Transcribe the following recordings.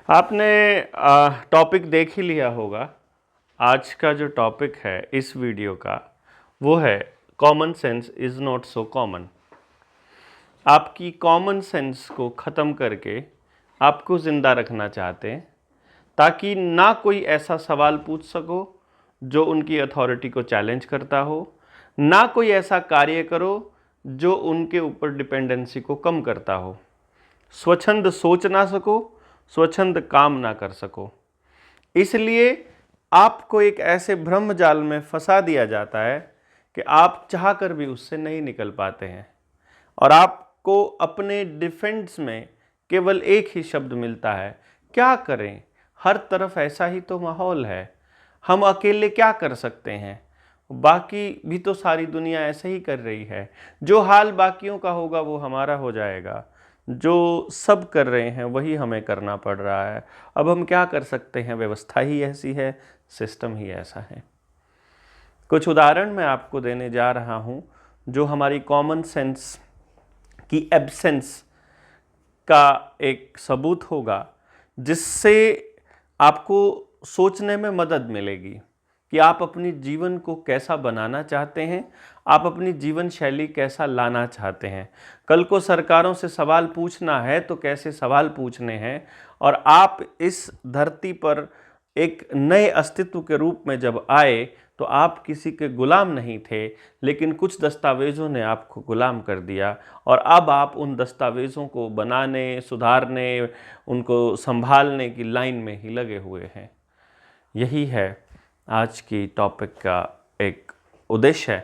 आपने टॉपिक देख ही लिया होगा। आज का जो टॉपिक है इस वीडियो का वो है common sense is not so common. आपकी कॉमन सेंस को ख़त्म करके आपको ज़िंदा रखना चाहते हैं ताकि ना कोई ऐसा सवाल पूछ सको जो उनकी अथॉरिटी को चैलेंज करता हो, ना कोई ऐसा कार्य करो जो उनके ऊपर डिपेंडेंसी को कम करता हो, स्वच्छंद सोच ना सको, स्वच्छंद काम ना कर सको। इसलिए आपको एक ऐसे भ्रम जाल में फंसा दिया जाता है कि आप चाहकर भी उससे नहीं निकल पाते हैं और आपको अपने डिफेंस में केवल एक ही शब्द मिलता है, क्या करें, हर तरफ ऐसा ही तो माहौल है, हम अकेले क्या कर सकते हैं, बाकी भी तो सारी दुनिया ऐसे ही कर रही है, जो हाल बाकियों का होगा वो हमारा हो जाएगा, जो सब कर रहे हैं वही हमें करना पड़ रहा है, अब हम क्या कर सकते हैं, व्यवस्था ही ऐसी है, सिस्टम ही ऐसा है। कुछ उदाहरण मैं आपको देने जा रहा हूँ जो हमारी कॉमन सेंस की एब्सेंस का एक सबूत होगा, जिससे आपको सोचने में मदद मिलेगी कि आप अपनी जीवन को कैसा बनाना चाहते हैं, आप अपनी जीवन शैली कैसा लाना चाहते हैं। कल को सरकारों से सवाल पूछना है तो कैसे सवाल पूछने हैं, और आप इस धरती पर एक नए अस्तित्व के रूप में जब आए तो आप किसी के गुलाम नहीं थे, लेकिन कुछ दस्तावेज़ों ने आपको गुलाम कर दिया और अब आप उन दस्तावेज़ों को बनाने, सुधारने, उनको संभालने की लाइन में ही लगे हुए हैं। यही है आज की टॉपिक का एक उद्देश्य है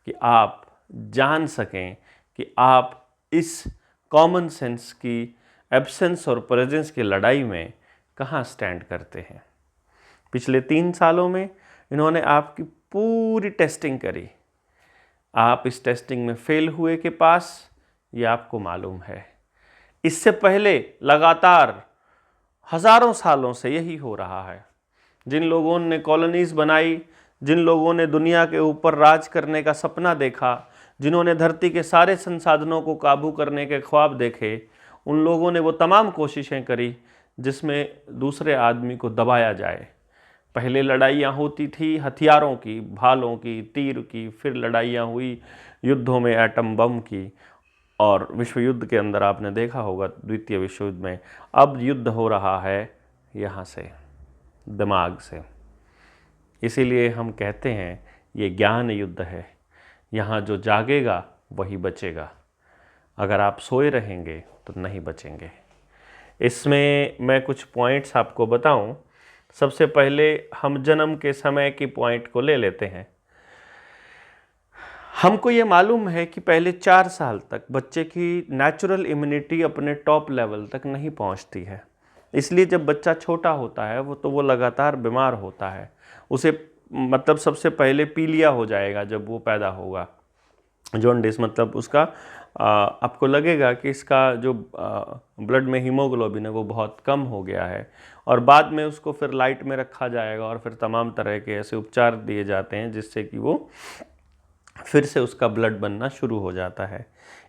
कि आप जान सकें कि आप इस कॉमन सेंस की एब्सेंस और प्रेजेंस की लड़ाई में कहाँ स्टैंड करते हैं। पिछले 3 सालों में इन्होंने आपकी पूरी टेस्टिंग करी। आप इस टेस्टिंग में फेल हुए के पास, ये आपको मालूम है। इससे पहले लगातार हज़ारों सालों से यही हो रहा है। जिन लोगों ने कॉलोनीज़ बनाई, जिन लोगों ने दुनिया के ऊपर राज करने का सपना देखा, जिन्होंने धरती के सारे संसाधनों को काबू करने के ख्वाब देखे, उन लोगों ने वो तमाम कोशिशें करी जिसमें दूसरे आदमी को दबाया जाए। पहले लड़ाइयाँ होती थी हथियारों की, भालों की, तीर की, फिर लड़ाइयाँ हुई युद्धों में एटम बम की, और विश्व युद्ध के अंदर आपने देखा होगा द्वितीय विश्व युद्ध में अब युद्ध हो रहा है यहाँ से, दिमाग से। इसीलिए हम कहते हैं ये ज्ञान युद्ध है। यहाँ जो जागेगा वही बचेगा, अगर आप सोए रहेंगे तो नहीं बचेंगे। इसमें मैं कुछ पॉइंट्स आपको बताऊं। सबसे पहले हम जन्म के समय की पॉइंट को ले लेते हैं। हमको ये मालूम है कि पहले 4 साल तक बच्चे की नेचुरल इम्यूनिटी अपने टॉप लेवल तक नहीं पहुंचती है। इसलिए जब बच्चा छोटा होता है वो लगातार बीमार होता है। उसे मतलब सबसे पहले पीलिया हो जाएगा जब वो पैदा होगा, जॉन्डिस, मतलब उसका आपको लगेगा कि इसका जो ब्लड में हीमोग्लोबिन है वो बहुत कम हो गया है, और बाद में उसको फिर लाइट में रखा जाएगा और फिर तमाम तरह के ऐसे उपचार दिए जाते हैं जिससे कि वो फिर से उसका ब्लड बनना शुरू हो जाता है।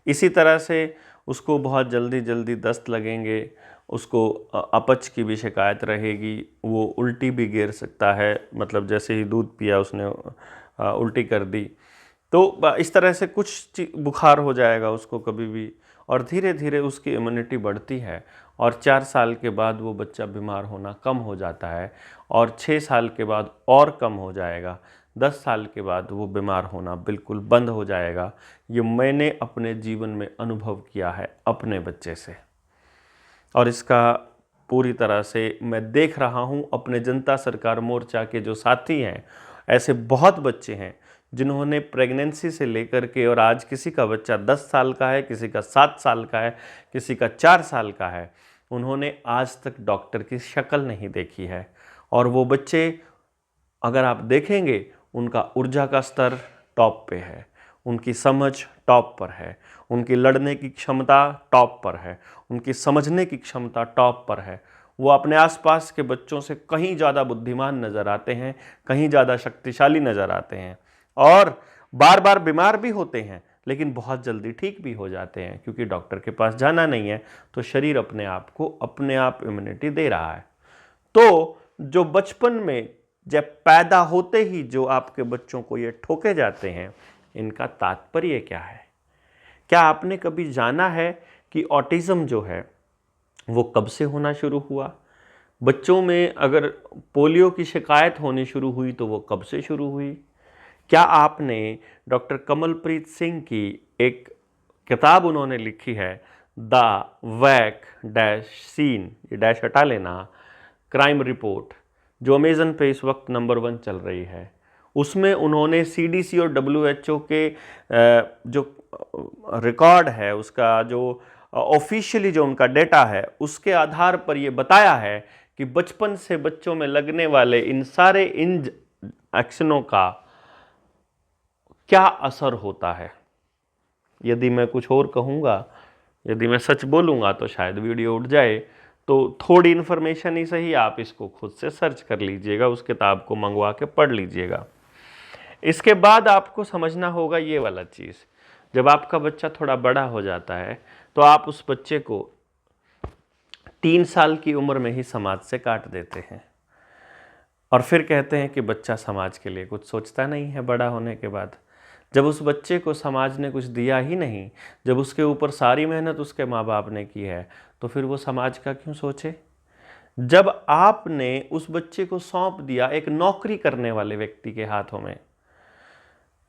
इसी तरह से उसको बहुत जल्दी जल्दी दस्त लगेंगे, उसको अपच की भी शिकायत रहेगी, वो उल्टी भी गिर सकता है, मतलब जैसे ही दूध पिया उसने उल्टी कर दी, तो इस तरह से कुछ बुखार हो जाएगा उसको कभी भी, और धीरे धीरे उसकी इम्यूनिटी बढ़ती है और 4 साल के बाद वो बच्चा बीमार होना कम हो जाता है, और 6 साल के बाद और कम हो जाएगा, 10 साल के बाद वो बीमार होना बिल्कुल बंद हो जाएगा। ये मैंने अपने जीवन में अनुभव किया है अपने बच्चे से, और इसका पूरी तरह से मैं देख रहा हूँ अपने जनता सरकार मोर्चा के जो साथी हैं। ऐसे बहुत बच्चे हैं जिन्होंने प्रेगनेंसी से लेकर के, और आज किसी का बच्चा 10 साल का है, किसी का 7 साल का है, किसी का 4 साल का है, उन्होंने आज तक डॉक्टर की शक्ल नहीं देखी है। और वो बच्चे अगर आप देखेंगे उनका ऊर्जा का स्तर टॉप पे है, उनकी समझ टॉप पर है, उनकी लड़ने की क्षमता टॉप पर है, उनकी समझने की क्षमता टॉप पर है। वो अपने आसपास के बच्चों से कहीं ज़्यादा बुद्धिमान नज़र आते हैं, कहीं ज़्यादा शक्तिशाली नज़र आते हैं, और बार बार बीमार भी होते हैं, लेकिन बहुत जल्दी ठीक भी हो जाते हैं, क्योंकि डॉक्टर के पास जाना नहीं है, तो शरीर अपने आप को अपने आप इम्यूनिटी दे रहा है। तो जो बचपन में जब पैदा होते ही जो आपके बच्चों को ये ठोके जाते हैं, इनका तात्पर्य क्या है? क्या आपने कभी जाना है कि ऑटिज्म जो है वो कब से होना शुरू हुआ? बच्चों में अगर पोलियो की शिकायत होनी शुरू हुई तो वो कब से शुरू हुई? क्या आपने डॉक्टर कमलप्रीत सिंह की एक किताब उन्होंने लिखी है, द वैक डैश सीन, ये डैश हटा लेना, क्राइम रिपोर्ट, जो अमेज़न पे इस वक्त नंबर 1 चल रही है, उसमें उन्होंने CDC और WHO के जो रिकॉर्ड है, उसका जो ऑफिशियली जो उनका डेटा है, उसके आधार पर ये बताया है कि बचपन से बच्चों में लगने वाले इन सारे एक्शनों का क्या असर होता है। यदि मैं कुछ और कहूँगा, यदि मैं सच बोलूँगा तो शायद वीडियो उठ जाए, तो थोड़ी इन्फॉर्मेशन ही सही, आप इसको खुद से सर्च कर लीजिएगा, उस किताब को मंगवा के पढ़ लीजिएगा। इसके बाद आपको समझना होगा ये वाला चीज़, जब आपका बच्चा थोड़ा बड़ा हो जाता है तो आप उस बच्चे को 3 साल की उम्र में ही समाज से काट देते हैं, और फिर कहते हैं कि बच्चा समाज के लिए कुछ सोचता नहीं है बड़ा होने के बाद। जब उस बच्चे को समाज ने कुछ दिया ही नहीं, जब उसके ऊपर सारी मेहनत उसके माँ बाप ने की है, तो फिर वो समाज का क्यों सोचे? जब आपने उस बच्चे को सौंप दिया एक नौकरी करने वाले व्यक्ति के हाथों में,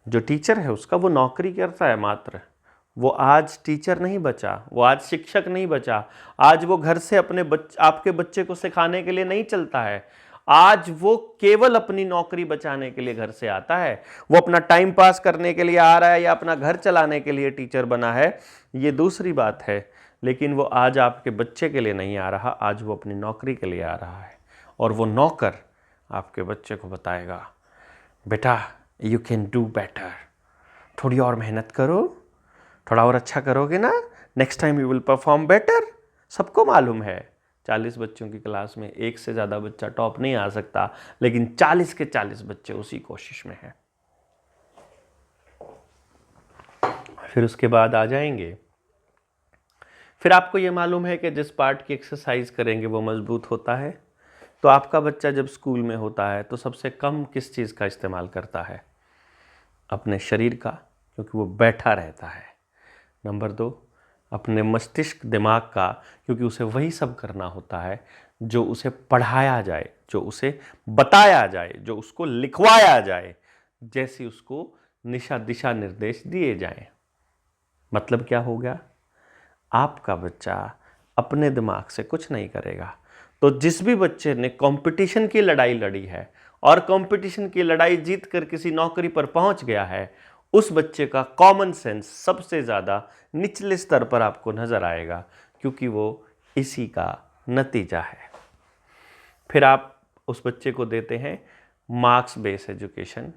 जो टीचर है उसका वो नौकरी करता है मात्र, वो आज टीचर नहीं बचा, वो आज शिक्षक नहीं बचा, आज वो घर से आपके बच्चे को सिखाने के लिए नहीं चलता है, आज वो केवल अपनी नौकरी बचाने के लिए घर से आता है। वो अपना टाइम पास करने के लिए आ रहा है या अपना घर चलाने के लिए टीचर बना है, ये दूसरी बात है, लेकिन वो आज आपके बच्चे के लिए नहीं आ रहा, आज वो अपनी नौकरी के लिए आ रहा है। और वो नौकर आपके बच्चे को बताएगा, बेटा यू कैन डू बेटर, थोड़ी और मेहनत करो, थोड़ा और अच्छा करोगे ना, next time you will perform better. सबको मालूम है 40 बच्चों की क्लास में एक से ज़्यादा बच्चा टॉप नहीं आ सकता, लेकिन 40 के 40 बच्चे उसी कोशिश में हैं। फिर उसके बाद आ जाएंगे, फिर आपको ये मालूम है कि जिस पार्ट की एक्सरसाइज करेंगे वो मजबूत होता है। तो आपका बच्चा जब स्कूल में होता है तो सबसे कम किस चीज़ का इस्तेमाल करता है? अपने शरीर का, क्योंकि वो बैठा रहता है। नंबर 2, अपने मस्तिष्क दिमाग का, क्योंकि उसे वही सब करना होता है जो उसे पढ़ाया जाए, जो उसे बताया जाए, जो उसको लिखवाया जाए, जैसे उसको दिशा निर्देश दिए जाएं। मतलब क्या हो गया? आपका बच्चा अपने दिमाग से कुछ नहीं करेगा। तो जिस भी बच्चे ने कंपटीशन की लड़ाई लड़ी है और कंपटीशन की लड़ाई जीत कर किसी नौकरी पर पहुंच गया है, उस बच्चे का कॉमन सेंस सबसे ज़्यादा निचले स्तर पर आपको नज़र आएगा, क्योंकि वो इसी का नतीजा है। फिर आप उस बच्चे को देते हैं मार्क्स बेस एजुकेशन।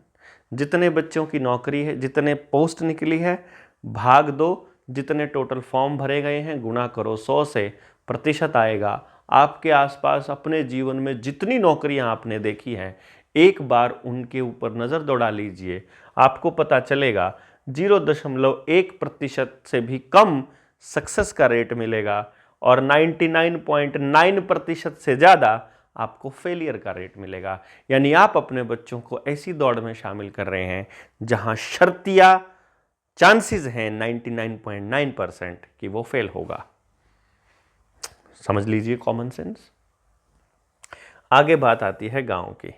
जितने बच्चों की नौकरी है, जितने पोस्ट निकली है, भाग दो, जितने टोटल फॉर्म भरे गए हैं गुणा करो 100 से, प्रतिशत आएगा। आपके आसपास अपने जीवन में जितनी नौकरियां आपने देखी हैं, एक बार उनके ऊपर नज़र दौड़ा लीजिए, आपको पता चलेगा 0.1% से भी कम सक्सेस का रेट मिलेगा और 99.9% से ज़्यादा आपको फेलियर का रेट मिलेगा। यानी आप अपने बच्चों को ऐसी दौड़ में शामिल कर रहे हैं जहां शर्तिया चांसेस हैं 99.9% कि वो फेल होगा। समझ लीजिए कॉमन सेंस। आगे बात आती है गांव की।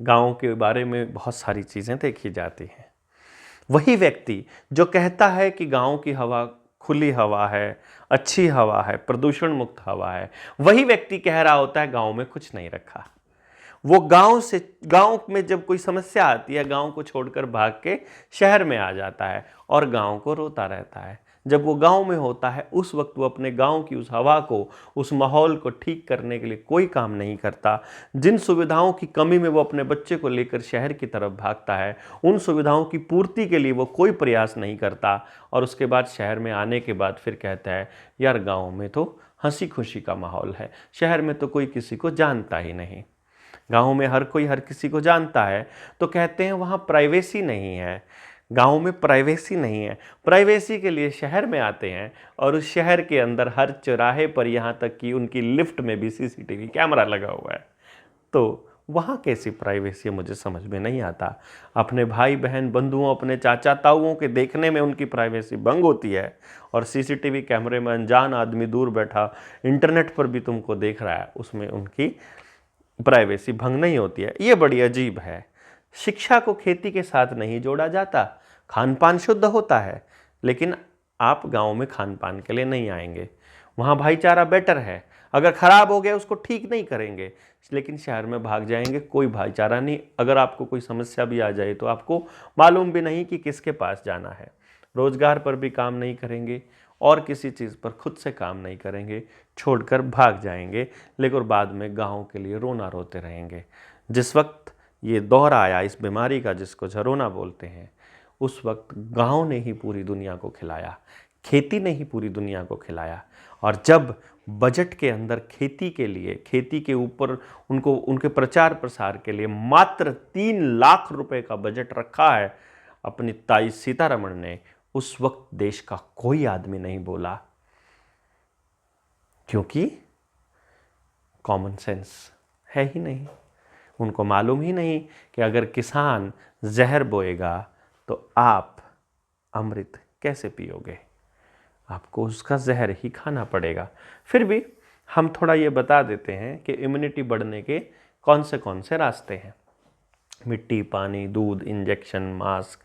गांव के बारे में बहुत सारी चीज़ें देखी जाती हैं। वही व्यक्ति जो कहता है कि गांव की हवा खुली हवा है, अच्छी हवा है, प्रदूषण मुक्त हवा है, वही व्यक्ति कह रहा होता है गांव में कुछ नहीं रखा। वो गांव में जब कोई समस्या आती है, गांव को छोड़कर भाग के शहर में आ जाता है और गांव को रोता रहता है। जब वो गांव में होता है उस वक्त वो अपने गांव की उस हवा को, उस माहौल को ठीक करने के लिए कोई काम नहीं करता। जिन सुविधाओं की कमी में वो अपने बच्चे को लेकर शहर की तरफ भागता है, उन सुविधाओं की पूर्ति के लिए वो कोई प्रयास नहीं करता, और उसके बाद शहर में आने के बाद फिर कहता है यार गाँव में तो हंसी खुशी का माहौल है, शहर में तो कोई किसी को जानता ही नहीं। गाँव में हर कोई हर किसी को जानता है, तो कहते हैं वहाँ प्राइवेसी नहीं है, गांव में प्राइवेसी नहीं है। प्राइवेसी के लिए शहर में आते हैं और उस शहर के अंदर हर चौराहे पर, यहाँ तक कि उनकी लिफ्ट में भी सीसीटीवी कैमरा लगा हुआ है। तो वहाँ कैसी प्राइवेसी है मुझे समझ में नहीं आता। अपने भाई बहन बंधुओं, अपने चाचा ताऊओं के देखने में उनकी प्राइवेसी भंग होती है, और सीसीटीवी कैमरे में अनजान आदमी दूर बैठा इंटरनेट पर भी तुमको देख रहा है, उसमें उनकी प्राइवेसी भंग नहीं होती है। ये बड़ी अजीब है। शिक्षा को खेती के साथ नहीं जोड़ा जाता, खान पान शुद्ध होता है, लेकिन आप गांव में खान पान के लिए नहीं आएंगे। वहाँ भाईचारा बेटर है, अगर खराब हो गया उसको ठीक नहीं करेंगे, लेकिन शहर में भाग जाएंगे, कोई भाईचारा नहीं। अगर आपको कोई समस्या भी आ जाए तो आपको मालूम भी नहीं कि किसके पास जाना है। रोजगार पर भी काम नहीं करेंगे और किसी चीज़ पर खुद से काम नहीं करेंगे, छोड़कर भाग जाएंगे, लेकिन बाद में गाँव के लिए रोना रोते रहेंगे। जिस वक्त ये दौर आया इस बीमारी का, जिसको झरोना बोलते हैं, उस वक्त गांव ने ही पूरी दुनिया को खिलाया, खेती ने ही पूरी दुनिया को खिलाया। और जब बजट के अंदर खेती के लिए, खेती के ऊपर उनको उनके प्रचार प्रसार के लिए मात्र 3 लाख रुपए का बजट रखा है अपनी ताई सीतारमण ने, उस वक्त देश का कोई आदमी नहीं बोला, क्योंकि कॉमन सेंस है ही नहीं। उनको मालूम ही नहीं कि अगर किसान जहर बोएगा तो आप अमृत कैसे पियोगे, आपको उसका जहर ही खाना पड़ेगा। फिर भी हम थोड़ा ये बता देते हैं कि इम्यूनिटी बढ़ने के कौन से रास्ते हैं। मिट्टी, पानी, दूध, इंजेक्शन, मास्क,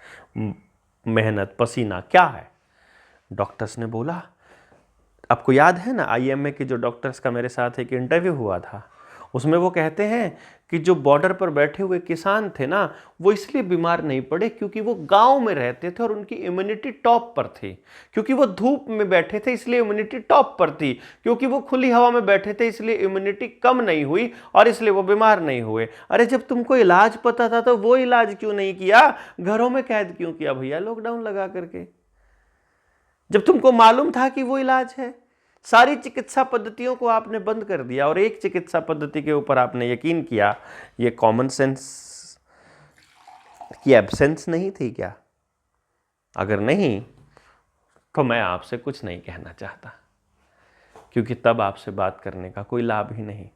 मेहनत, पसीना, क्या है? डॉक्टर्स ने बोला, आपको याद है ना आईएमए के जो डॉक्टर्स का मेरे साथ एक इंटरव्यू हुआ था, उसमें वो कहते हैं कि जो बॉर्डर पर बैठे हुए किसान थे ना, वो इसलिए बीमार नहीं पड़े क्योंकि वो गांव में रहते थे और उनकी इम्यूनिटी टॉप पर थी। क्योंकि वो धूप में बैठे थे इसलिए इम्यूनिटी टॉप पर थी। क्योंकि वो खुली हवा में बैठे थे इसलिए इम्यूनिटी कम नहीं हुई और इसलिए वो बीमार नहीं हुए। अरे जब तुमको इलाज पता था तो वो इलाज क्यों नहीं किया? घरों में कैद क्यों किया भैया लॉकडाउन लगा करके? जब तुमको मालूम था कि वो इलाज है, सारी चिकित्सा पद्धतियों को आपने बंद कर दिया और एक चिकित्सा पद्धति के ऊपर आपने यकीन किया। ये कॉमन सेंस की एब्सेंस नहीं थी क्या? अगर नहीं तो मैं आपसे कुछ नहीं कहना चाहता, क्योंकि तब आपसे बात करने का कोई लाभ ही नहीं।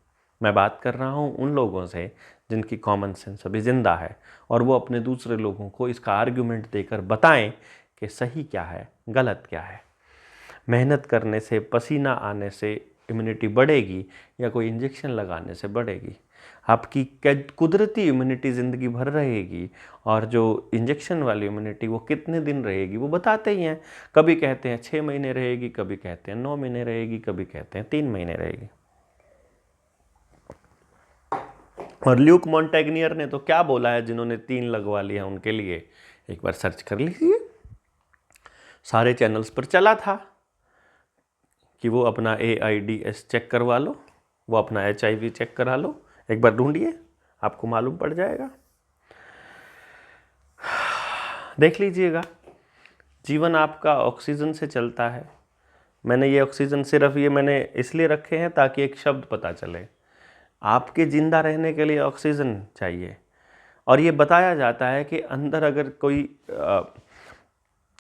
मैं बात कर रहा हूं उन लोगों से जिनकी कॉमन सेंस अभी जिंदा है और वो अपने दूसरे लोगों को इसका आर्ग्यूमेंट देकर बताएं कि सही क्या है, गलत क्या है। मेहनत करने से, पसीना आने से इम्यूनिटी बढ़ेगी या कोई इंजेक्शन लगाने से बढ़ेगी? आपकी कुदरती इम्यूनिटी ज़िंदगी भर रहेगी, और जो इंजेक्शन वाली इम्यूनिटी वो कितने दिन रहेगी वो बताते ही हैं। कभी कहते हैं 6 महीने रहेगी, कभी कहते हैं 9 महीने रहेगी, कभी कहते हैं 3 महीने रहेगी। और ल्यूक मॉन्टेग्नियर ने तो क्या बोला है, जिन्होंने 3 लगवा लिया उनके लिए, एक बार सर्च कर लीजिए, सारे चैनल्स पर चला था कि वो अपना AIDS चेक करवा लो, वो अपना HIV चेक करा लो, एक बार ढूंढिए आपको मालूम पड़ जाएगा। देख लीजिएगा, जीवन आपका ऑक्सीजन से चलता है। मैंने ये ऑक्सीजन सिर्फ ये मैंने इसलिए रखे हैं ताकि एक शब्द पता चले, आपके जिंदा रहने के लिए ऑक्सीजन चाहिए। और ये बताया जाता है कि अंदर अगर कोई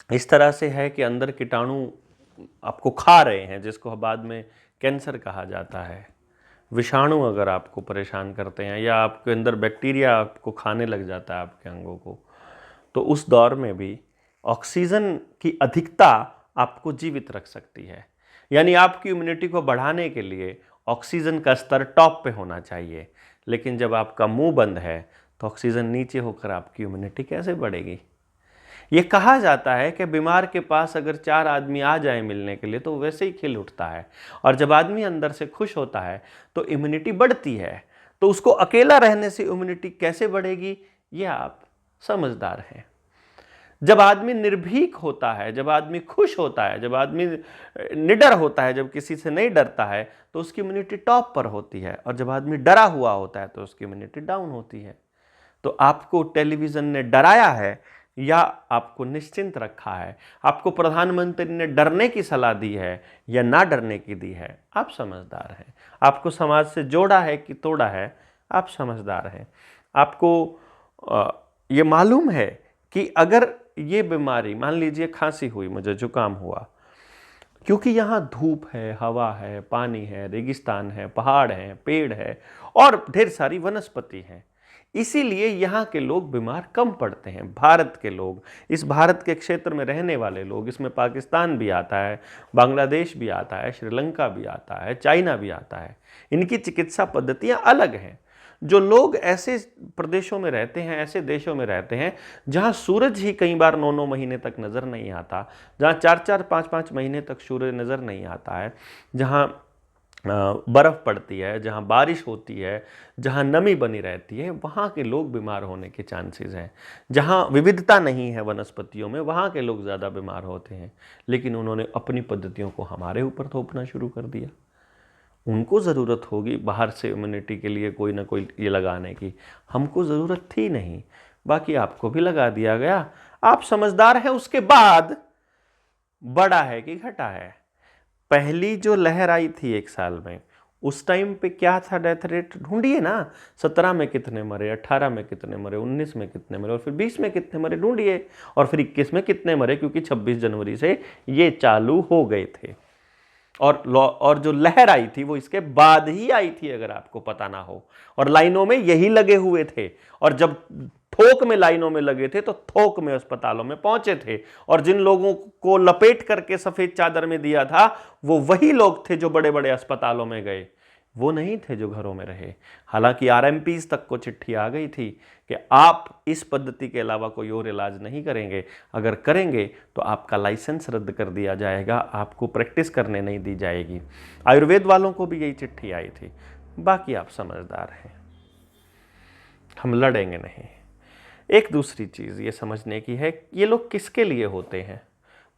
इस तरह से है कि अंदर कीटाणु आपको खा रहे हैं, जिसको बाद में कैंसर कहा जाता है, विषाणु अगर आपको परेशान करते हैं या आपके अंदर बैक्टीरिया आपको खाने लग जाता है आपके अंगों को, तो उस दौर में भी ऑक्सीजन की अधिकता आपको जीवित रख सकती है। यानी आपकी इम्यूनिटी को बढ़ाने के लिए ऑक्सीजन का स्तर टॉप पे होना चाहिए। लेकिन जब आपका मुंह बंद है तो ऑक्सीजन नीचे होकर आपकी इम्यूनिटी कैसे बढ़ेगी? ये कहा जाता है कि बीमार के पास अगर 4 आदमी आ जाए मिलने के लिए तो वैसे ही खिल उठता है, और जब आदमी अंदर से खुश होता है तो इम्यूनिटी बढ़ती है। तो उसको अकेला रहने से इम्यूनिटी कैसे बढ़ेगी, ये आप समझदार हैं। जब आदमी निर्भीक होता है, जब आदमी खुश होता है, जब आदमी निडर होता है, जब किसी से नहीं डरता है तो उसकी इम्यूनिटी टॉप पर होती है, और जब आदमी डरा हुआ होता है तो उसकी इम्यूनिटी डाउन होती है। तो आपको टेलीविज़न ने डराया है या आपको निश्चिंत रखा है? आपको प्रधानमंत्री ने डरने की सलाह दी है या ना डरने की दी है? आप समझदार हैं। आपको समाज से जोड़ा है कि तोड़ा है? आप समझदार हैं। आपको ये मालूम है कि अगर ये बीमारी, मान लीजिए खांसी हुई, मुझे जुकाम हुआ, क्योंकि यहाँ धूप है, हवा है, पानी है, रेगिस्तान है, पहाड़ हैं, पेड़ है और ढेर सारी वनस्पति हैं, इसीलिए यहाँ के लोग बीमार कम पड़ते हैं। भारत के लोग, इस भारत के क्षेत्र में रहने वाले लोग, इसमें पाकिस्तान भी आता है, बांग्लादेश भी आता है, श्रीलंका भी आता है, चाइना भी आता है, इनकी चिकित्सा पद्धतियाँ अलग हैं। जो लोग ऐसे प्रदेशों में रहते हैं, ऐसे देशों में रहते हैं जहाँ सूरज ही कई बार 9-9 महीने तक नज़र नहीं आता, जहाँ 4-4, 5-5 महीने तक सूरज नज़र नहीं आता है, जहाँ बर्फ़ पड़ती है, जहाँ बारिश होती है, जहाँ नमी बनी रहती है, वहाँ के लोग बीमार होने के चांसेस हैं। जहाँ विविधता नहीं है वनस्पतियों में, वहाँ के लोग ज़्यादा बीमार होते हैं। लेकिन उन्होंने अपनी पद्धतियों को हमारे ऊपर थोपना शुरू कर दिया। उनको ज़रूरत होगी बाहर से इम्यूनिटी के लिए कोई ना कोई ये लगाने की, हमको ज़रूरत थी नहीं, बाकी आपको भी लगा दिया गया। आप समझदार हैं, उसके बाद बड़ा है कि घटा है। पहली जो लहर आई थी 1 साल में, उस टाइम पे क्या था डेथ रेट, ढूंढिए ना। 17 में कितने मरे, 18 में कितने मरे, 19 में कितने मरे, और फिर 20 में कितने मरे, ढूंढिए, और फिर 21 में कितने मरे, क्योंकि 26 जनवरी से ये चालू हो गए थे। और जो लहर आई थी वो इसके बाद ही आई थी, अगर आपको पता ना हो, और लाइनों में यही लगे हुए थे, और जब थोक में लाइनों में लगे थे तो थोक में अस्पतालों में पहुंचे थे, और जिन लोगों को लपेट करके सफेद चादर में दिया था वो वही लोग थे जो बड़े बड़े अस्पतालों में गए, वो नहीं थे जो घरों में रहे। हालांकि आरएमपीज तक को चिट्ठी आ गई थी कि आप इस पद्धति के अलावा कोई और इलाज नहीं करेंगे, अगर करेंगे तो आपका लाइसेंस रद्द कर दिया जाएगा, आपको प्रैक्टिस करने नहीं दी जाएगी। आयुर्वेद वालों को भी यही चिट्ठी आई थी। बाकी आप समझदार हैं, हम लड़ेंगे नहीं। एक दूसरी चीज़ ये समझने की है, ये लोग किसके लिए होते हैं?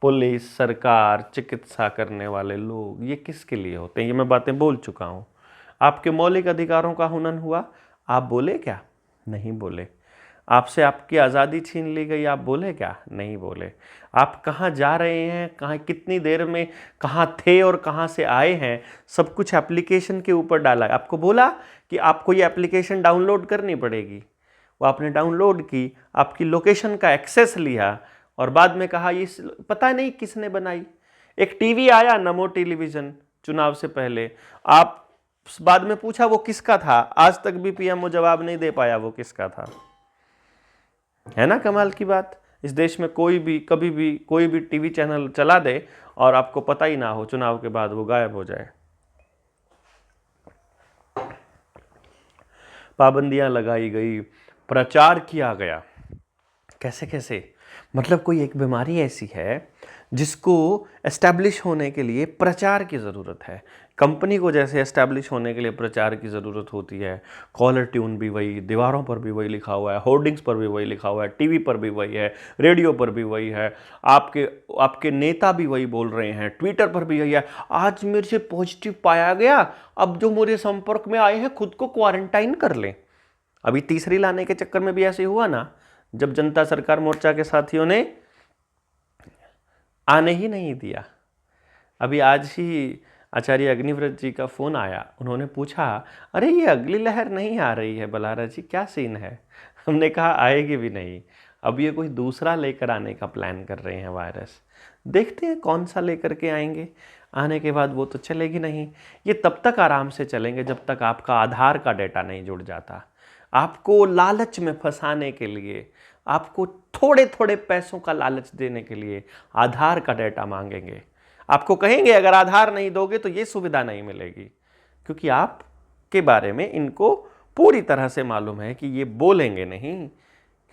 पुलिस, सरकार, चिकित्सा करने वाले लोग, ये किसके लिए होते हैं? ये मैं बातें बोल चुका हूँ। आपके मौलिक अधिकारों का हनन हुआ, आप बोले क्या? नहीं बोले। आपसे आपकी आज़ादी छीन ली गई, आप बोले क्या? नहीं बोले। आप कहाँ जा रहे हैं, कहाँ कितनी देर में कहाँ थे और कहाँ से आए हैं, सब कुछ एप्लीकेशन के ऊपर डाला है। आपको बोला कि आपको ये एप्लीकेशन डाउनलोड करनी पड़ेगी, वो आपने डाउनलोड की, आपकी लोकेशन का एक्सेस लिया, और बाद में कहा ये पता नहीं किसने बनाई। एक टीवी आया, नमो टेलीविज़न, चुनाव से पहले, आप बाद में पूछा वो किसका था, आज तक भी पीएम वो जवाब नहीं दे पाया वो किसका था। है ना कमाल की बात? इस देश में कोई भी कभी भी कोई भी टीवी चैनल चला दे और आपको पता ही ना हो, चुनाव के बाद वो गायब हो जाए। पाबंदियां लगाई गई, प्रचार किया गया, कैसे कैसे, मतलब कोई एक बीमारी ऐसी है जिसको एस्टैब्लिश होने के लिए प्रचार की ज़रूरत है। कंपनी को जैसे एस्टैब्लिश होने के लिए प्रचार की ज़रूरत होती है, कॉलर ट्यून भी वही, दीवारों पर भी वही लिखा हुआ है, होर्डिंग्स पर भी वही लिखा हुआ है, टीवी पर भी वही है, रेडियो पर भी वही है, आपके नेता भी वही बोल रहे हैं, ट्विटर पर भी यही है, आज मेरे से पॉजिटिव पाया गया, अब जो मेरे संपर्क में आए हैं खुद को क्वारंटाइन कर लें। अभी तीसरी लाने के चक्कर में भी ऐसे हुआ ना, जब जनता सरकार मोर्चा के साथियों ने आने ही नहीं दिया। अभी आज ही आचार्य अग्निव्रत जी का फ़ोन आया, उन्होंने पूछा, अरे ये अगली लहर नहीं आ रही है बलारा जी, क्या सीन है? हमने कहा आएगी भी नहीं, अब ये कोई दूसरा लेकर आने का प्लान कर रहे हैं वायरस, देखते हैं कौन सा लेकर के आएंगे। आने के बाद वो तो चलेगी नहीं। ये तब तक आराम से चलेंगे जब तक आपका आधार का डेटा नहीं जुड़ जाता। आपको लालच में फंसाने के लिए, आपको थोड़े थोड़े पैसों का लालच देने के लिए आधार का डेटा मांगेंगे। आपको कहेंगे अगर आधार नहीं दोगे तो ये सुविधा नहीं मिलेगी, क्योंकि आपके बारे में इनको पूरी तरह से मालूम है कि ये बोलेंगे नहीं,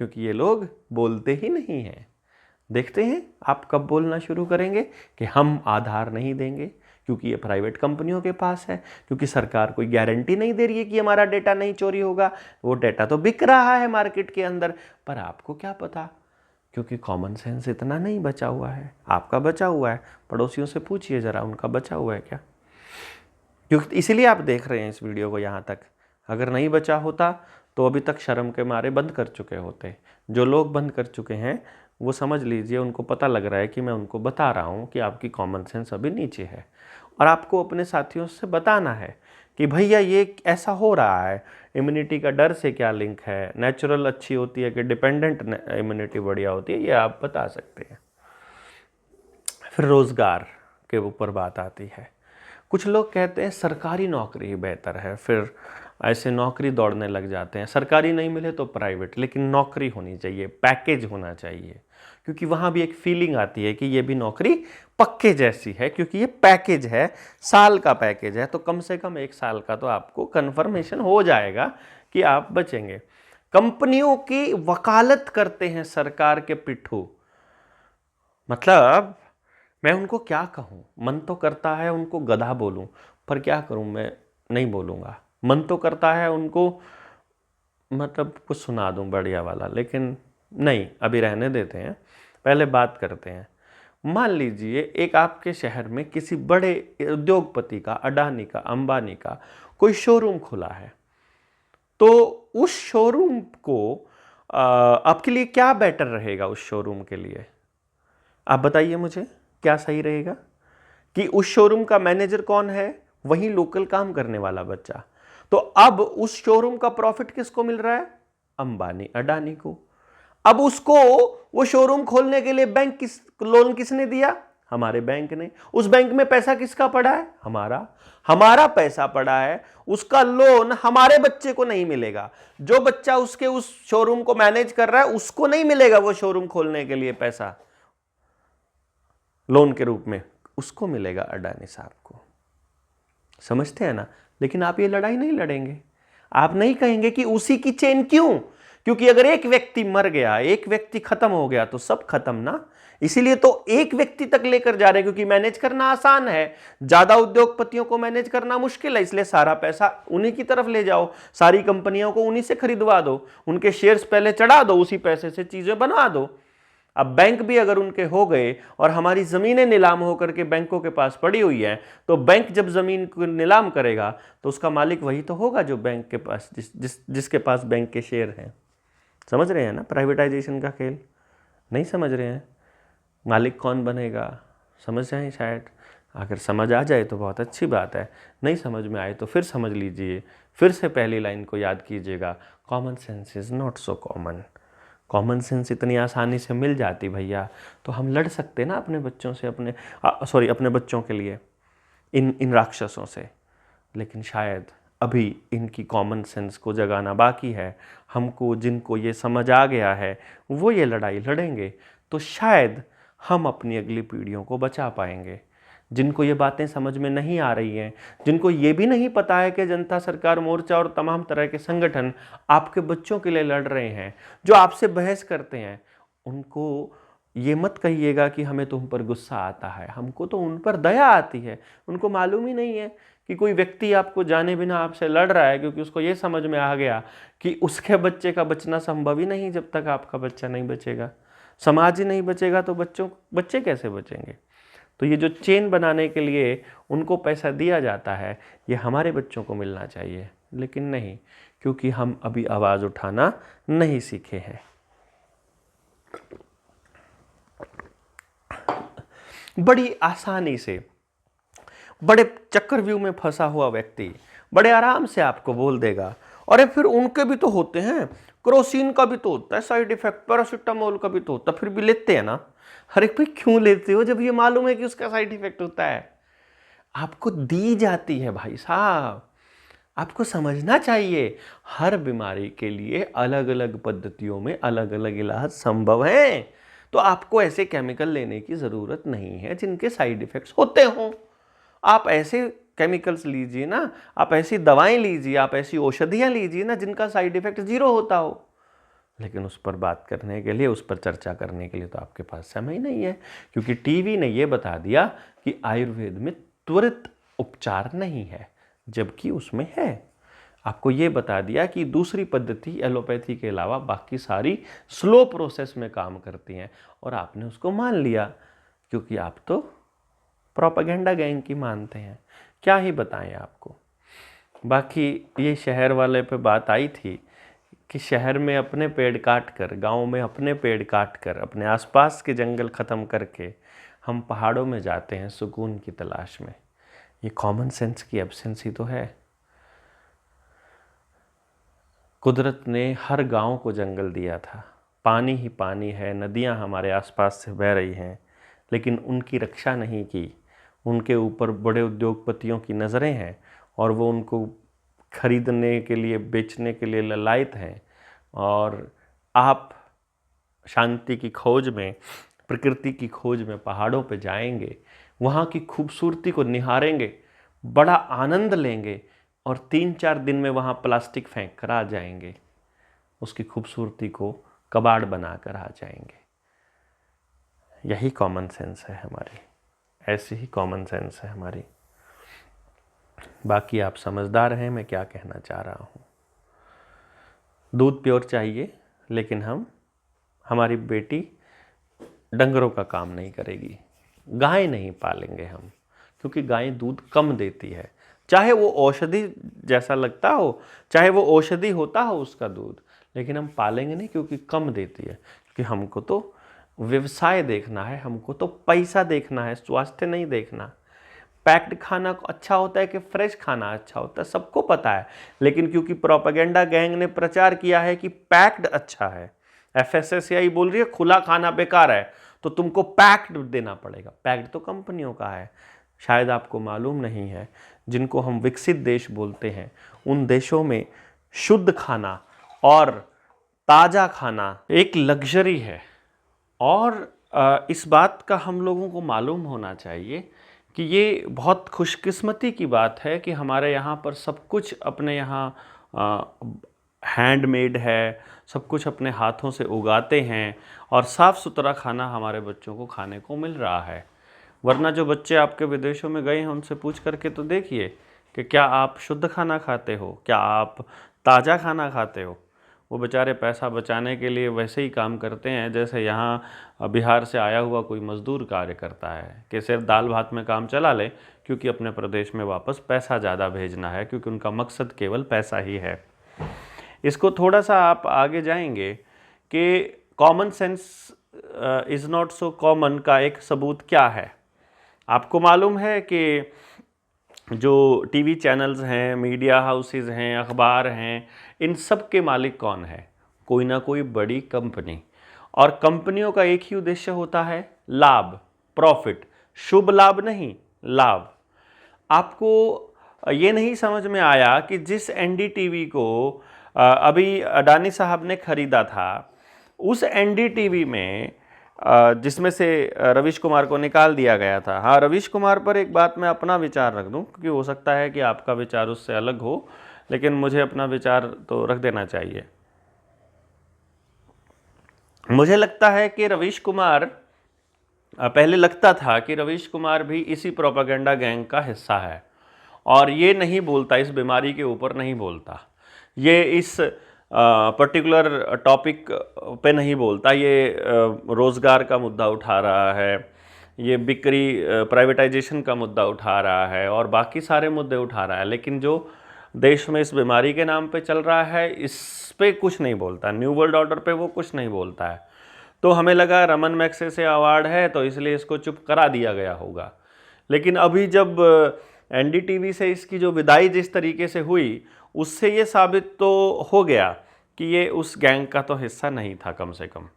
क्योंकि ये लोग बोलते ही नहीं हैं। देखते हैं आप कब बोलना शुरू करेंगे कि हम आधार नहीं देंगे, क्योंकि ये प्राइवेट कंपनियों के पास है, क्योंकि सरकार कोई गारंटी नहीं दे रही है कि हमारा डेटा नहीं चोरी होगा। वो डेटा तो बिक रहा है मार्केट के अंदर, पर आपको क्या पता, क्योंकि कॉमन सेंस इतना नहीं बचा हुआ है। आपका बचा हुआ है, पड़ोसियों से पूछिए ज़रा उनका बचा हुआ है क्या, क्योंकि इसीलिए आप देख रहे हैं इस वीडियो को यहाँ तक। अगर नहीं बचा होता तो अभी तक शर्म के मारे बंद कर चुके होते। जो लोग बंद कर चुके हैं वो समझ लीजिए उनको पता लग रहा है कि मैं उनको बता रहा हूँ कि आपकी कॉमन सेंस अभी नीचे है, और आपको अपने साथियों से बताना है कि भैया ये ऐसा हो रहा है, इम्यूनिटी का डर से क्या लिंक है, नेचुरल अच्छी होती है कि डिपेंडेंट इम्यूनिटी बढ़िया होती है, ये आप बता सकते हैं। फिर रोज़गार के ऊपर बात आती है। कुछ लोग कहते हैं सरकारी नौकरी ही बेहतर है, फिर ऐसे नौकरी दौड़ने लग जाते हैं, सरकारी नहीं मिले तो प्राइवेट, लेकिन नौकरी होनी चाहिए, पैकेज होना चाहिए, क्योंकि वहाँ भी एक फीलिंग आती है कि ये भी नौकरी पक्के जैसी है, क्योंकि ये पैकेज है, साल का पैकेज है, तो कम से कम 1 साल का तो आपको कन्फर्मेशन हो जाएगा कि आप बचेंगे। कंपनियों की वकालत करते हैं सरकार के पिट्ठू, मतलब मैं उनको क्या कहूँ, मन तो करता है उनको गधा बोलूँ, पर क्या करूँ, मैं नहीं बोलूँगा। मन तो करता है उनको मतलब कुछ सुना दूँ बढ़िया वाला, लेकिन नहीं, अभी रहने देते हैं, पहले बात करते हैं। मान लीजिए एक आपके शहर में किसी बड़े उद्योगपति का, अडानी का, अंबानी का कोई शोरूम खुला है, तो उस शोरूम को आपके लिए क्या बेटर रहेगा? उस शोरूम के लिए आप बताइए मुझे, क्या सही रहेगा? कि उस शोरूम का मैनेजर कौन है? वही लोकल काम करने वाला बच्चा। तो अब उस शोरूम का प्रॉफिट किसको मिल रहा है? अंबानी अडानी को। अब उसको वो शोरूम खोलने के लिए लोन किसने दिया? हमारे बैंक ने। उस बैंक में पैसा किसका पड़ा है? हमारा पैसा पड़ा है। उसका लोन हमारे बच्चे को नहीं मिलेगा। जो बच्चा उसके उस शोरूम को मैनेज कर रहा है उसको नहीं मिलेगा वो शोरूम खोलने के लिए पैसा लोन के रूप में, उसको मिलेगा अडानी साहब को। समझते हैं ना? लेकिन आप ये लड़ाई नहीं लड़ेंगे। आप नहीं कहेंगे कि उसी की चेन क्यों? क्योंकि अगर एक व्यक्ति मर गया, एक व्यक्ति खत्म हो गया तो सब खत्म ना। इसीलिए तो एक व्यक्ति तक लेकर जा रहे हैं, क्योंकि मैनेज करना आसान है। ज्यादा उद्योगपतियों को मैनेज करना मुश्किल है, इसलिए सारा पैसा उन्हीं की तरफ ले जाओ, सारी कंपनियों को उन्हीं से खरीदवा दो, उनके शेयर्स पहले चढ़ा दो, उसी पैसे से चीजें बनवा दो। अब बैंक भी अगर उनके हो गए और हमारी ज़मीनें नीलाम होकर के बैंकों के पास पड़ी हुई हैं, तो बैंक जब ज़मीन को नीलाम करेगा तो उसका मालिक वही तो होगा जो बैंक के पास जिसके पास बैंक के शेयर हैं। समझ रहे हैं ना प्राइवेटाइजेशन का खेल? नहीं समझ रहे हैं? मालिक कौन बनेगा? समझ जाएं शायद। अगर समझ आ जाए तो बहुत अच्छी बात है, नहीं समझ में आए तो फिर समझ लीजिए, फिर से पहली लाइन को याद कीजिएगा, common sense is not so common. Common sense इतनी आसानी से मिल जाती भैया तो हम लड़ सकते ना अपने बच्चों से, अपने बच्चों के लिए इन राक्षसों से। लेकिन शायद अभी इनकी कॉमन सेंस को जगाना बाकी है। हमको जिनको ये समझ आ गया है वो ये लड़ाई लड़ेंगे तो शायद हम अपनी अगली पीढ़ियों को बचा पाएंगे। जिनको ये बातें समझ में नहीं आ रही हैं, जिनको ये भी नहीं पता है कि जनता सरकार मोर्चा और तमाम तरह के संगठन आपके बच्चों के लिए लड़ रहे हैं, जो आपसे बहस करते हैं, उनको ये मत कहिएगा कि हमें तुम पर गुस्सा आता है। हमको तो उन पर दया आती है। उनको मालूम ही नहीं है कि कोई व्यक्ति आपको जाने बिना आपसे लड़ रहा है, क्योंकि उसको ये समझ में आ गया कि उसके बच्चे का बचना संभव ही नहीं जब तक आपका बच्चा नहीं बचेगा। समाज ही नहीं बचेगा तो बच्चे कैसे बचेंगे? तो ये जो चेन बनाने के लिए उनको पैसा दिया जाता है, ये हमारे बच्चों को मिलना चाहिए, लेकिन नहीं, क्योंकि हम अभी आवाज़ उठाना नहीं सीखे हैं। बड़ी आसानी से बड़े चक्रव्यूह में फंसा हुआ व्यक्ति बड़े आराम से आपको बोल देगा, अरे फिर उनके भी तो होते हैं, क्रोसिन का भी तो होता है साइड इफेक्ट, पैरासिटामोल का भी तो होता है, फिर भी लेते हैं ना। अरे भाई क्यों लेते हो जब ये मालूम है कि उसका साइड इफेक्ट होता है? आपको दी जाती है भाई साहब, आपको समझना चाहिए हर बीमारी के लिए अलग अलग पद्धतियों में अलग अलग इलाज संभव हैं। तो आपको ऐसे केमिकल लेने की ज़रूरत नहीं है जिनके साइड इफ़ेक्ट्स होते हों। आप ऐसे केमिकल्स लीजिए ना, आप ऐसी दवाएं लीजिए, आप ऐसी औषधियाँ लीजिए ना जिनका साइड इफ़ेक्ट ज़ीरो होता हो। लेकिन उस पर बात करने के लिए, उस पर चर्चा करने के लिए तो आपके पास समय नहीं है, क्योंकि टीवी ने ये बता दिया कि आयुर्वेद में त्वरित उपचार नहीं है, जबकि उसमें है। आपको ये बता दिया कि दूसरी पद्धति एलोपैथी के अलावा बाकी सारी स्लो प्रोसेस में काम करती हैं, और आपने उसको मान लिया क्योंकि आप तो प्रोपेगेंडा गैंग की मानते हैं। क्या ही बताएं आपको। बाकी ये शहर वाले पे बात आई थी कि शहर में अपने पेड़ काट कर, गाँव में अपने पेड़ काट कर, अपने आसपास के जंगल ख़त्म करके हम पहाड़ों में जाते हैं सुकून की तलाश में। ये कॉमन सेंस की एब्सेंस ही तो है। कुदरत ने हर गांव को जंगल दिया था, पानी ही पानी है, नदियां हमारे आसपास से बह रही हैं, लेकिन उनकी रक्षा नहीं की। उनके ऊपर बड़े उद्योगपतियों की नज़रें हैं और वो उनको खरीदने के लिए, बेचने के लिए ललायत हैं। और आप शांति की खोज में, प्रकृति की खोज में पहाड़ों पे जाएंगे, वहाँ की खूबसूरती को निहारेंगे, बड़ा आनंद लेंगे और 3-4 दिन में वहाँ प्लास्टिक फेंक कर आ जाएंगे, उसकी खूबसूरती को कबाड़ बना कर आ जाएंगे। यही कॉमन सेंस है हमारी, ऐसी ही कॉमन सेंस है हमारी। बाकी आप समझदार हैं मैं क्या कहना चाह रहा हूँ। दूध प्योर चाहिए, लेकिन हमारी बेटी डंगरों का काम नहीं करेगी, गाय नहीं पालेंगे हम, क्योंकि गाय दूध कम देती है। चाहे वो औषधि जैसा लगता हो, चाहे वो औषधि होता हो उसका दूध, लेकिन हम पालेंगे नहीं क्योंकि कम देती है। क्योंकि हमको तो व्यवसाय देखना है, हमको तो पैसा देखना है, स्वास्थ्य नहीं देखना। पैक्ड खाना अच्छा होता है कि फ्रेश खाना अच्छा होता है, सबको पता है। लेकिन क्योंकि प्रोपेगेंडा गैंग ने प्रचार किया है कि पैक्ड अच्छा है, FSSAI बोल रही है खुला खाना बेकार है, तो तुमको पैक्ड देना पड़ेगा। पैक्ड तो कंपनियों का है। शायद आपको मालूम नहीं है, जिनको हम विकसित देश बोलते हैं, उन देशों में शुद्ध खाना और ताज़ा खाना एक लग्जरी है। और इस बात का हम लोगों को मालूम होना चाहिए कि ये बहुत खुशकिस्मती की बात है कि हमारे यहाँ पर सब कुछ अपने यहाँ हैंडमेड है, सब कुछ अपने हाथों से उगाते हैं और साफ़ सुथरा खाना हमारे बच्चों को खाने को मिल रहा है। वरना जो बच्चे आपके विदेशों में गए हैं उनसे पूछ करके तो देखिए कि क्या आप शुद्ध खाना खाते हो, क्या आप ताज़ा खाना खाते हो। वो बेचारे पैसा बचाने के लिए वैसे ही काम करते हैं जैसे यहाँ बिहार से आया हुआ कोई मज़दूर कार्य करता है, कि सिर्फ दाल भात में काम चला ले, क्योंकि अपने प्रदेश में वापस पैसा ज़्यादा भेजना है, क्योंकि उनका मकसद केवल पैसा ही है। इसको थोड़ा सा आप आगे जाएंगे कि common sense is not so common का एक सबूत क्या है। आपको मालूम है कि जो टीवी चैनल्स हैं, मीडिया हाउसेस हैं, अखबार हैं, इन सब के मालिक कौन है? कोई ना कोई बड़ी कंपनी। और कंपनियों का एक ही उद्देश्य होता है, लाभ, प्रॉफिट। शुभ लाभ नहीं, लाभ। आपको ये नहीं समझ में आया कि जिस NDTV को अभी अडानी साहब ने खरीदा था, उस NDTV में जिसमें से रवीश कुमार को निकाल दिया गया था। हाँ, रवीश कुमार पर एक बात मैं अपना विचार रख दूं, क्योंकि हो सकता है कि आपका विचार उससे अलग हो, लेकिन मुझे अपना विचार तो रख देना चाहिए। मुझे लगता है कि रवीश कुमार, पहले लगता था कि रवीश कुमार भी इसी प्रोपेगेंडा गैंग का हिस्सा है, और ये नहीं बोलता, इस बीमारी के ऊपर नहीं बोलता, ये इस पर्टिकुलर टॉपिक पे नहीं बोलता, ये रोज़गार का मुद्दा उठा रहा है, ये बिक्री प्राइवेटाइजेशन का मुद्दा उठा रहा है और बाकी सारे मुद्दे उठा रहा है। लेकिन जो देश में इस बीमारी के नाम पे चल रहा है, इस पे कुछ नहीं बोलता। न्यू वर्ल्ड ऑर्डर पे वो कुछ नहीं बोलता है। तो हमें लगा रमन मैग्सेसे अवार्ड है तो इसलिए इसको चुप करा दिया गया होगा। लेकिन अभी जब NDTV से इसकी जो विदाई जिस तरीके से हुई, उससे ये साबित तो हो गया कि ये उस गैंग का तो हिस्सा नहीं था। कम से कम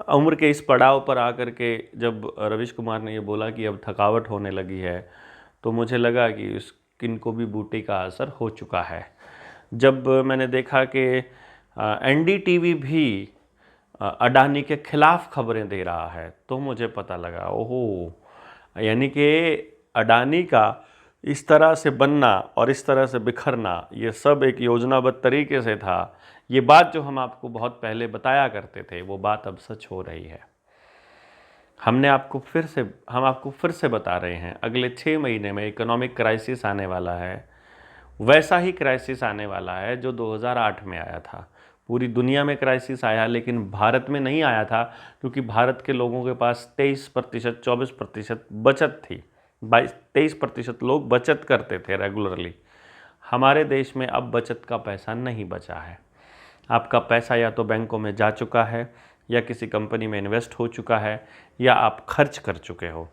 उम्र के इस पड़ाव पर आकर के जब रवीश कुमार ने ये बोला कि अब थकावट होने लगी है, तो मुझे लगा कि इनको भी बूटी का असर हो चुका है। जब मैंने देखा कि NDTV भी अडानी के खिलाफ खबरें दे रहा है, तो मुझे पता लगा, ओहो, यानी कि अडानी का इस तरह से बनना और इस तरह से बिखरना, ये सब एक योजनाबद्ध तरीके से था। ये बात जो हम आपको बहुत पहले बताया करते थे, वो बात अब सच हो रही है। हम आपको फिर से बता रहे हैं, अगले 6 महीने में इकोनॉमिक क्राइसिस आने वाला है। वैसा ही क्राइसिस आने वाला है जो 2008 में आया था। पूरी दुनिया में क्राइसिस आया, लेकिन भारत में नहीं आया था, क्योंकि भारत के लोगों के पास 23%, 24% बचत थी। 23% लोग बचत करते थे रेगुलरली। हमारे देश में अब बचत का पैसा नहीं बचा है। आपका पैसा या तो बैंकों में जा चुका है, या किसी कंपनी में इन्वेस्ट हो चुका है, या आप खर्च कर चुके हो।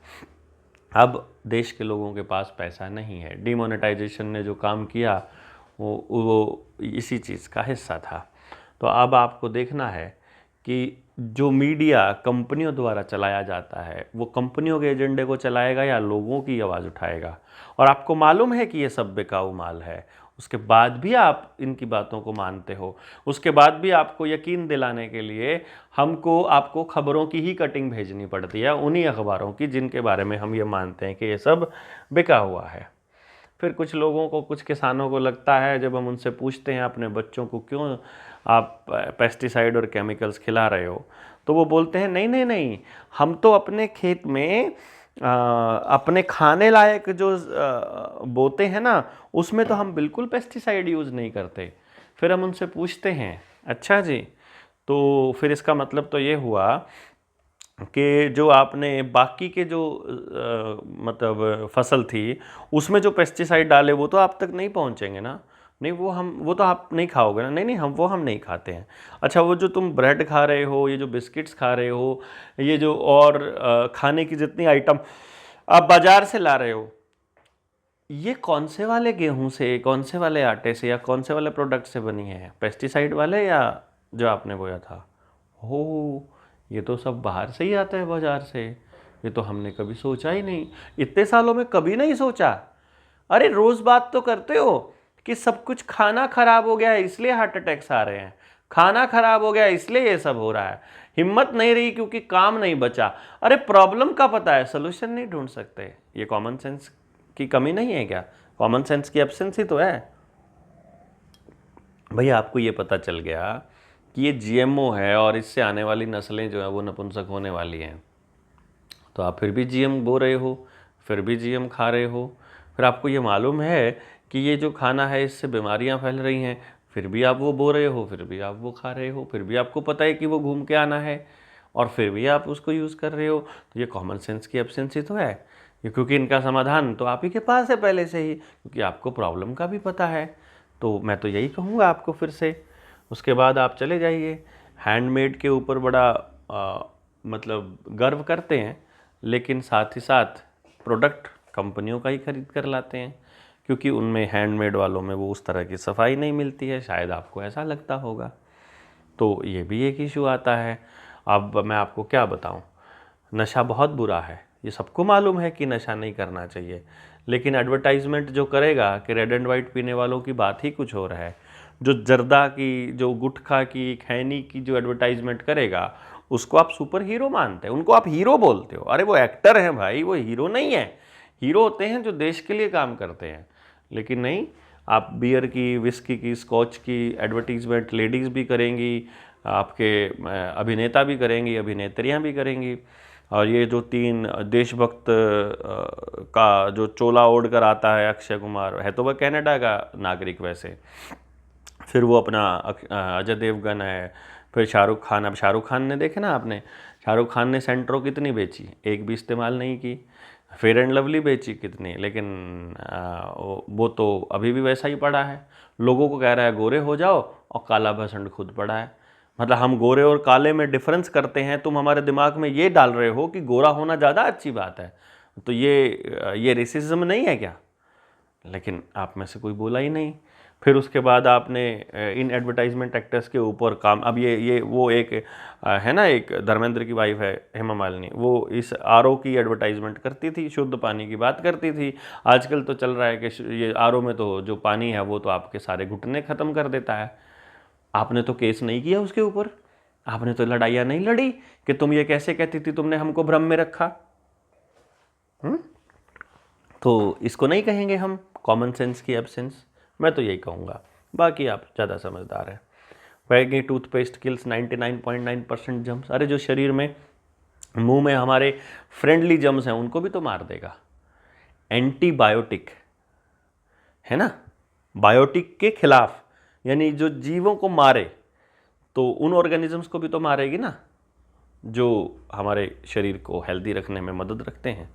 अब देश के लोगों के पास पैसा नहीं है। डिमोनेटाइजेशन ने जो काम किया, वो इसी चीज़ का हिस्सा था। तो अब आपको देखना है कि जो मीडिया कंपनियों द्वारा चलाया जाता है वो कंपनियों के एजेंडे को चलाएगा या लोगों की आवाज़ उठाएगा। और आपको मालूम है कि ये सब बेकाऊ माल है, उसके बाद भी आप इनकी बातों को मानते हो। उसके बाद भी आपको यकीन दिलाने के लिए आपको खबरों की ही कटिंग भेजनी पड़ती है, उन्हीं अखबारों की जिनके बारे में हम ये मानते हैं कि ये सब बिका हुआ है। फिर कुछ लोगों को, कुछ किसानों को लगता है, जब हम उनसे पूछते हैं अपने बच्चों को क्यों आप पेस्टिसाइड और केमिकल्स खिला रहे हो, तो वो बोलते हैं नहीं नहीं नहीं, हम तो अपने खेत में अपने खाने लायक जो बोते हैं ना, उसमें तो हम बिल्कुल पेस्टिसाइड यूज़ नहीं करते। फिर हम उनसे पूछते हैं अच्छा जी, तो फिर इसका मतलब तो ये हुआ कि जो आपने बाकी के जो मतलब फसल थी उसमें जो पेस्टिसाइड डाले वो तो आप तक नहीं पहुंचेंगे ना। नहीं, वो तो आप नहीं खाओगे ना। नहीं नहीं, हम नहीं खाते हैं। अच्छा, वो जो तुम ब्रेड खा रहे हो, ये जो बिस्किट्स खा रहे हो, ये जो और खाने की जितनी आइटम आप बाजार से ला रहे हो, ये कौन से वाले गेहूं से, कौन से वाले आटे से या कौन से वाले प्रोडक्ट से बनी है, पेस्टिसाइड वाले या जो आपने बोया था? हो, ये तो सब बाहर से ही आता है, बाजार से। ये तो हमने कभी सोचा ही नहीं, इतने सालों में कभी नहीं सोचा। अरे रोज बात तो करते हो कि सब कुछ खाना खराब हो गया है इसलिए हार्ट अटैक्स आ रहे हैं, खाना खराब हो गया इसलिए ये सब हो रहा है, हिम्मत नहीं रही क्योंकि काम नहीं बचा। अरे प्रॉब्लम का पता है, सोल्यूशन नहीं ढूंढ सकते। ये कॉमन सेंस की कमी नहीं है क्या? कॉमन सेंस की एब्सेंस ही तो है। भैया आपको ये पता चल गया कि ये जीएमओ है और इससे आने वाली नस्लें जो है वो नपुंसक होने वाली हैं, तो आप फिर भी जीएम बो रहे हो, फिर भी जीएम खा रहे हो। फिर आपको ये मालूम है कि ये जो खाना है इससे बीमारियां फैल रही हैं, फिर भी आप वो बो रहे हो, फिर भी आप वो खा रहे हो, फिर भी आपको पता है कि वो घूम के आना है और फिर भी आप उसको यूज़ कर रहे हो। तो ये कॉमन सेंस की एब्सेंस ही तो है ये, क्योंकि इनका समाधान तो आप ही के पास है पहले से ही, क्योंकि आपको प्रॉब्लम का भी पता है। तो मैं तो यही कहूँगा आपको फिर से, उसके बाद आप चले जाइए। हैंडमेड के ऊपर बड़ा मतलब गर्व करते हैं, लेकिन साथ ही साथ प्रोडक्ट कंपनियों का ही खरीद कर लाते हैं, क्योंकि उनमें हैंडमेड वालों में वो उस तरह की सफाई नहीं मिलती है, शायद आपको ऐसा लगता होगा। तो ये भी एक इशू आता है। अब मैं आपको क्या बताऊं, नशा बहुत बुरा है, ये सबको मालूम है कि नशा नहीं करना चाहिए, लेकिन एडवर्टाइजमेंट जो करेगा कि रेड एंड वाइट पीने वालों की बात ही कुछ हो रहा है। जो जर्दा की, जो गुटखा की, खैनी की जो एडवर्टाइजमेंट करेगा उसको आप सुपर हीरो मानते हैं, उनको आप हीरो बोलते हो। अरे वो एक्टर हैं भाई, वो हीरो नहीं है। हीरो होते हैं जो देश के लिए काम करते हैं, लेकिन नहीं, आप बियर की, विस्की की, स्कॉच की एडवर्टीजमेंट लेडीज़ भी करेंगी, आपके अभिनेता भी करेंगी, अभिनेत्रियां भी करेंगी। और ये जो 3 देशभक्त का जो चोला ओढ़ कर आता है अक्षय कुमार, है तो वह कनाडा का नागरिक वैसे, फिर वो अपना अजय देवगन है, फिर शाहरुख खान। अब शाहरुख खान ने देखे ना आपने, शाहरुख खान ने सेंट्रो कितनी बेची, एक भी इस्तेमाल नहीं की। फेयर एंड लवली बेची कितनी, लेकिन वो तो अभी भी वैसा ही पड़ा है। लोगों को कह रहा है गोरे हो जाओ और काला भसंड खुद पड़ा है। मतलब हम गोरे और काले में डिफरेंस करते हैं, तुम हमारे दिमाग में ये डाल रहे हो कि गोरा होना ज़्यादा अच्छी बात है। तो ये रेसिज्म नहीं है क्या? लेकिन आप में से कोई बोला ही नहीं। फिर उसके बाद आपने इन एडवर्टाइजमेंट एक्टर्स के ऊपर काम, अब ये वो एक है ना, एक धर्मेंद्र की वाइफ है हेमा मालिनी, वो इस आरओ की एडवर्टाइजमेंट करती थी, शुद्ध पानी की बात करती थी। आजकल तो चल रहा है कि ये आरओ में तो जो पानी है वो तो आपके सारे घुटने ख़त्म कर देता है। आपने तो केस नहीं किया उसके ऊपर, आपने तो लड़ाइयाँ नहीं लड़ी कि तुम ये कैसे कहती थी, तुमने हमको भ्रम में रखा। तो इसको नहीं कहेंगे हम कॉमन सेंस की एब्सेंस, मैं तो यही कहूँगा। बाकी आप ज़्यादा समझदार हैं। वैगी टूथपेस्ट किल्स 99.9% जम्स। अरे जो शरीर में, मुंह में हमारे फ्रेंडली जम्स हैं उनको भी तो मार देगा। एंटीबायोटिक है ना, बायोटिक के खिलाफ, यानी जो जीवों को मारे, तो उन ऑर्गेनिजम्स को भी तो मारेगी ना जो हमारे शरीर को हेल्दी रखने में मदद रखते हैं।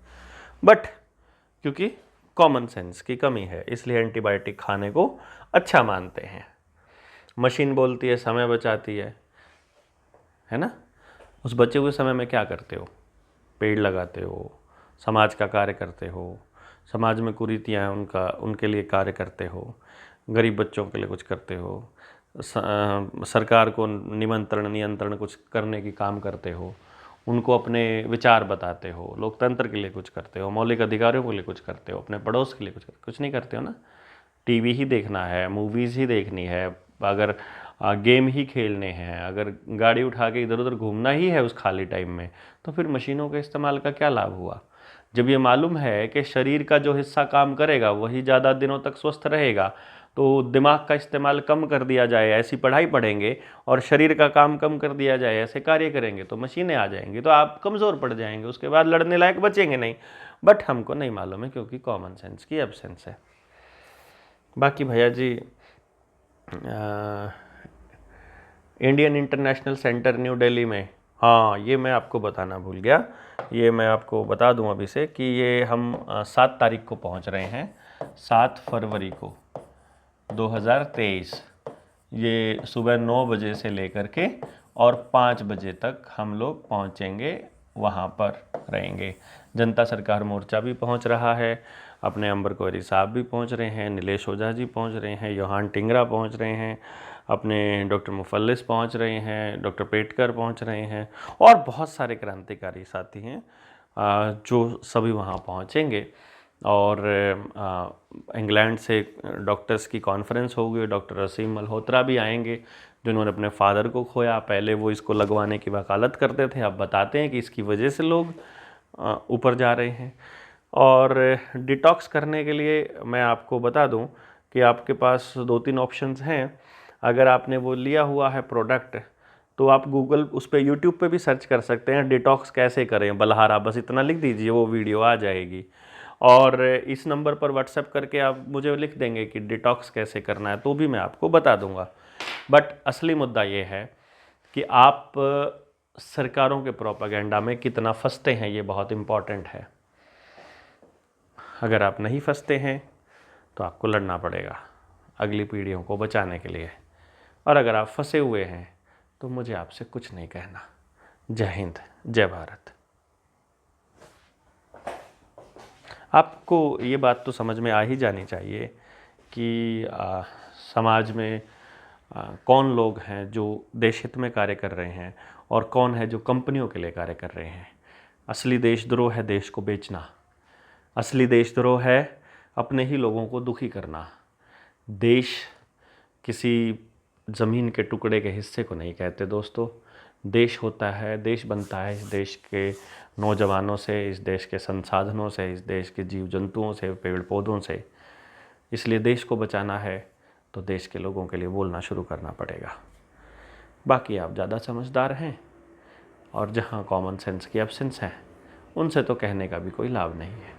बट क्योंकि कॉमन सेंस की कमी है, इसलिए एंटीबायोटिक खाने को अच्छा मानते हैं। मशीन बोलती है समय बचाती है ना, उस बचे हुए समय में क्या करते हो? पेड़ लगाते हो, समाज का कार्य करते हो, समाज में कुरीतियाँ हैं उनके लिए कार्य करते हो, गरीब बच्चों के लिए कुछ करते हो, सरकार को निमंत्रण नियंत्रण कुछ करने की काम करते हो, उनको अपने विचार बताते हो, लोकतंत्र के लिए कुछ करते हो, मौलिक अधिकारों के लिए कुछ करते हो, अपने पड़ोस के लिए कुछ नहीं करते हो ना। टीवी ही देखना है, मूवीज़ ही देखनी है, अगर गेम ही खेलने हैं, अगर गाड़ी उठा के इधर उधर घूमना ही है उस खाली टाइम में, तो फिर मशीनों के इस्तेमाल का क्या लाभ हुआ। जब ये मालूम है कि शरीर का जो हिस्सा काम करेगा वही ज़्यादा दिनों तक स्वस्थ रहेगा, तो दिमाग का इस्तेमाल कम कर दिया जाए, ऐसी पढ़ाई पढ़ेंगे, और शरीर का काम कम कर दिया जाए, ऐसे कार्य करेंगे, तो मशीनें आ जाएंगी, तो आप कमज़ोर पड़ जाएंगे, उसके बाद लड़ने लायक बचेंगे नहीं। बट हमको नहीं मालूम है क्योंकि कॉमन सेंस की एब्सेंस है। बाकी भैया जी, Indian International Centre New Delhi में, हाँ ये मैं आपको बताना भूल गया, ये मैं आपको बता दूं अभी से कि ये हम 7 तारीख को पहुंच रहे हैं, 7 फरवरी को 2023। ये सुबह 9 बजे से लेकर के और 5 बजे तक हम लोग पहुंचेंगे, वहाँ पर रहेंगे। जनता सरकार मोर्चा भी पहुंच रहा है, अपने अंबर कोहरी साहब भी पहुंच रहे हैं, नीलेश ओझा जी पहुंच रहे हैं, योहान टिंगरा पहुंच रहे हैं, अपने डॉक्टर मुफल्लिस पहुंच रहे हैं, डॉक्टर पेटकर पहुंच रहे हैं, और बहुत सारे क्रांतिकारी साथी हैं जो सभी वहाँ पहुँचेंगे। और इंग्लैंड से डॉक्टर्स की कॉन्फ्रेंस होगी, डॉक्टर असीम मल्होत्रा भी आएंगे, जिन्होंने अपने फादर को खोया। पहले वो इसको लगवाने की वकालत करते थे, अब बताते हैं कि इसकी वजह से लोग ऊपर जा रहे हैं। और डिटॉक्स करने के लिए मैं आपको बता दूं कि आपके पास 2-3 ऑप्शंस हैं। अगर आपने वो लिया हुआ है प्रोडक्ट, तो आप गूगल उस पर यूट्यूब पे भी सर्च कर सकते हैं, डिटॉक्स कैसे करें बलहारा, बस इतना लिख दीजिए, वो वीडियो आ जाएगी। और इस नंबर पर व्हाट्सएप करके आप मुझे लिख देंगे कि डिटॉक्स कैसे करना है, तो भी मैं आपको बता दूंगा। बट असली मुद्दा ये है कि आप सरकारों के प्रोपेगेंडा में कितना फंसते हैं, ये बहुत इम्पॉर्टेंट है। अगर आप नहीं फंसते हैं तो आपको लड़ना पड़ेगा अगली पीढ़ियों को बचाने के लिए, और अगर आप फंसे हुए हैं तो मुझे आपसे कुछ नहीं कहना। जय हिंद, जय भारत। आपको ये बात तो समझ में आ ही जानी चाहिए कि समाज में कौन लोग हैं जो देश हित में कार्य कर रहे हैं और कौन है जो कंपनियों के लिए कार्य कर रहे हैं। असली देशद्रोह है देश को बेचना, असली देशद्रोह है अपने ही लोगों को दुखी करना। देश किसी ज़मीन के टुकड़े के हिस्से को नहीं कहते दोस्तों। देश होता है, देश बनता है इस देश के नौजवानों से, इस देश के संसाधनों से, इस देश के जीव जंतुओं से, पेड़ पौधों से। इसलिए देश को बचाना है तो देश के लोगों के लिए बोलना शुरू करना पड़ेगा। बाकी आप ज़्यादा समझदार हैं, और जहाँ कॉमन सेंस की एब्सेंस है उनसे तो कहने का भी कोई लाभ नहीं है।